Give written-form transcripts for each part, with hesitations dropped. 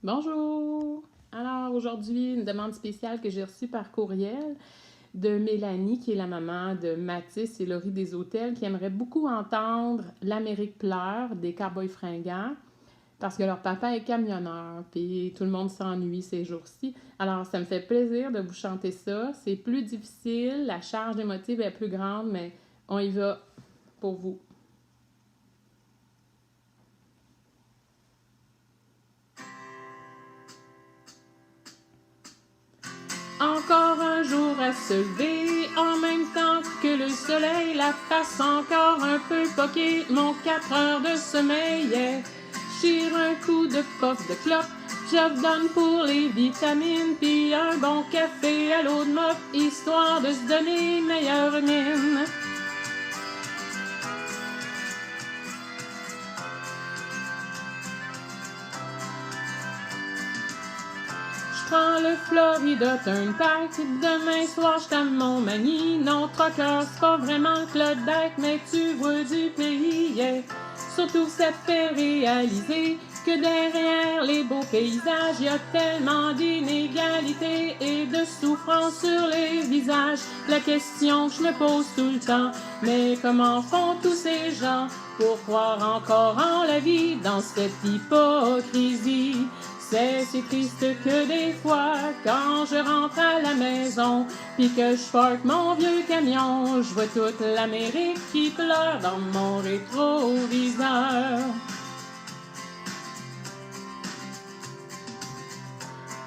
Bonjour! Alors aujourd'hui, une demande spéciale que j'ai reçue par courriel de Mélanie, qui est la maman de Mathis et Laurie des Hôtels, qui aimerait beaucoup entendre L'Amérique pleure des Cowboys fringants parce que leur papa est camionneur, puis tout le monde s'ennuie ces jours-ci. Alors ça me fait plaisir de vous chanter ça. C'est plus difficile, la charge émotive est plus grande, mais on y va pour vous. Encore un jour à se lever, en même temps que le soleil, la face encore un peu poquée, mon 4 heures de sommeil, yeah. Chire un coup de puff de clope, job done pour les vitamines, puis un bon café à l'eau de mop, histoire de se donner meilleure mine. Prends le Florida Turnpike, demain soir j't'aime mon manie. Non, trucker, c'est pas vraiment Klondike, mais tu vois du pays, yeah. Surtout ça te fait réaliser que derrière les beaux paysages, y a tellement d'inégalités et de souffrance sur les visages. La question que je me pose tout le temps, mais comment font tous ces gens pour croire encore en la vie dans cette hypocrisie? C'est si triste que des fois, quand je rentre à la maison, puis que je parque mon vieux camion, je vois toute l'Amérique qui pleure dans mon rétroviseur.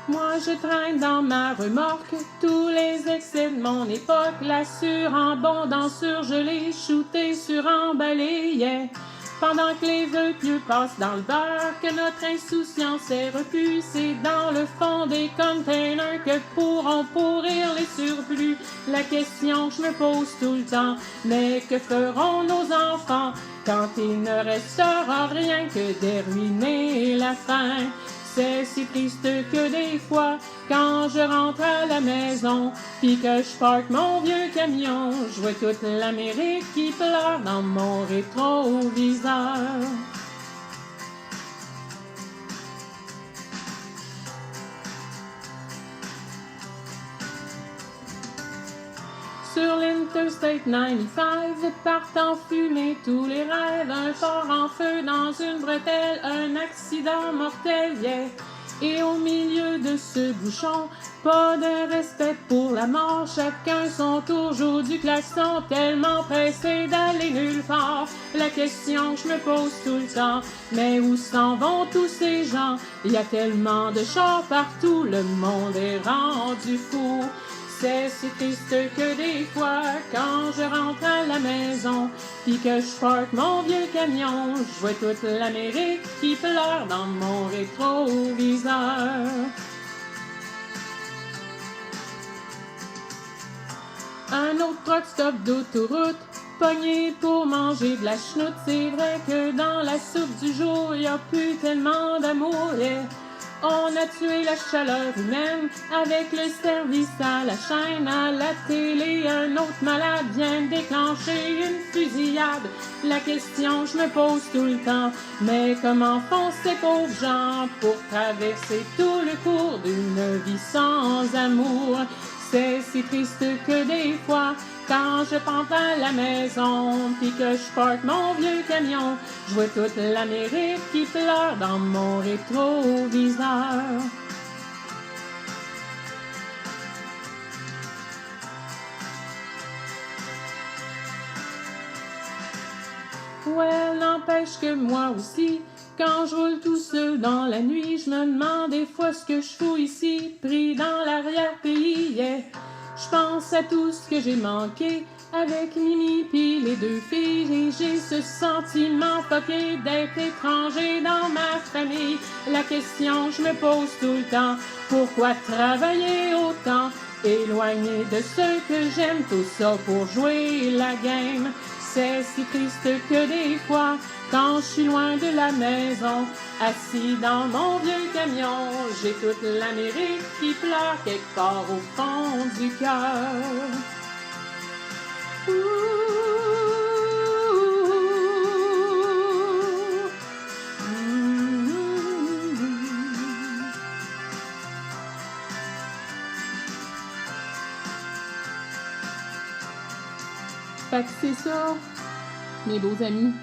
Moi je traîne dans ma remorque tous les excès de mon époque, la surabondance surgelée, shootée, suremballée, yeah. Pendant que les vœux pieux passent dans le beurre, que notre insouciance est repoussée dans le fond des containers, que pourront pourrir les surplus. La question que je me pose tout le temps, mais que feront nos enfants quand il ne restera rien que des ruines et la faim? C'est si triste que des fois, quand je rentre à la maison, puis que je parque mon vieux camion, je vois toute l'Amérique qui pleure dans mon rétroviseur. Sur l'Interstate 95, partent en fumée tous les rêves, un fort en feu dans une bretelle, un accident mortel, yeah. Et au milieu de ce bouchon, pas de respect pour la mort, chacun son tour joue du klaxon, tellement pressé d'aller nulle part. La question que je me pose tout le temps, mais où s'en vont tous ces gens? Il y a tellement de chars partout, le monde est rendu fou. C'est si triste que des fois, quand je rentre à la maison, puis que je parque mon vieux camion, je vois toute l'Amérique qui pleure dans mon rétroviseur. Un autre truck stop d'autoroute, pogné pour manger de la chenoute. C'est vrai que dans la soupe du jour, y a plus tellement d'amour, yeah. On a tué la chaleur humaine avec le service à la chaîne, à la télé. Un autre malade vient déclencher une fusillade. La question je me pose tout le temps, mais comment font ces pauvres gens pour traverser tout le cours d'une vie sans amour? C'est si triste que des fois, quand je pense à la maison, puis que je parque mon vieux camion, je vois toute l'Amérique qui pleure dans mon rétroviseur. Ouais, n'empêche que moi aussi, quand je roule tout seul dans la nuit, je me demande des fois ce que je fous ici, pris dans l'arrière-pays, yeah. Je pense à tout ce que j'ai manqué avec Mimi pis les deux filles, et j'ai ce sentiment fucké d'être étranger dans ma famille. La question je me pose tout le temps, pourquoi travailler autant, éloigné de ceux que j'aime, tout ça pour jouer la game? C'est si triste que des fois, quand je suis loin de la maison, assis dans mon vieux camion, j'ai toute l'Amérique qui pleure quelque part au fond du cœur. Fait que c'est ça, mes beaux amis.